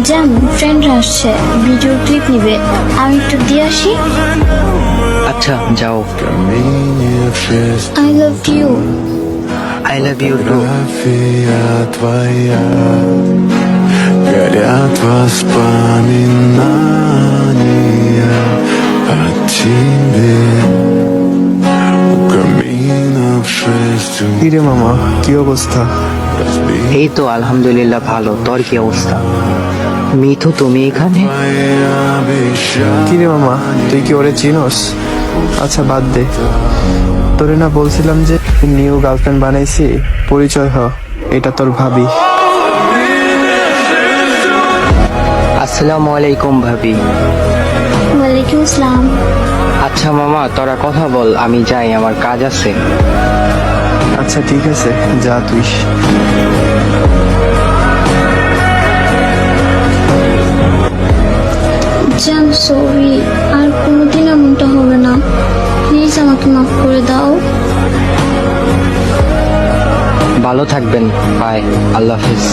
জান, ফ্রেন্ডরা আসছে, ভিডিও ক্লিপ নিবে, আমি একটু দিয়ে আসি। আচ্ছা যাও। I love you. I love you too. Фотография твоя, горят воспоминания о тебе. У камина в 6 কিরে মামা, কি অবস্থা? এই তো আলহামদুলিল্লাহ ভালো। তোর কি অবস্থা? মিথু, তুমি এখানে? কিরে মামা, তুই কি ওরে চিনোস? আচ্ছা বাদ দে, তোরে না বলছিলাম যে নিউ গার্লফ্রেন্ড বানাইছি, পরিচয় হ, এটা তোর ভাবি। আসসালামু আলাইকুম ভাবি। ওয়ালাইকুম আসসালাম। আচ্ছা মামা, তোরা কথা বল, আমি যাই, আমার কাজ আছে। আচ্ছা ঠিক আছে, যা তুই। জান, সরি, আর কোনোদিন এমনটা হবে না, প্লিজ আমাকে মাফ করে দাও। ভালো থাকবেন, বাই, আল্লাহ হাফিজ।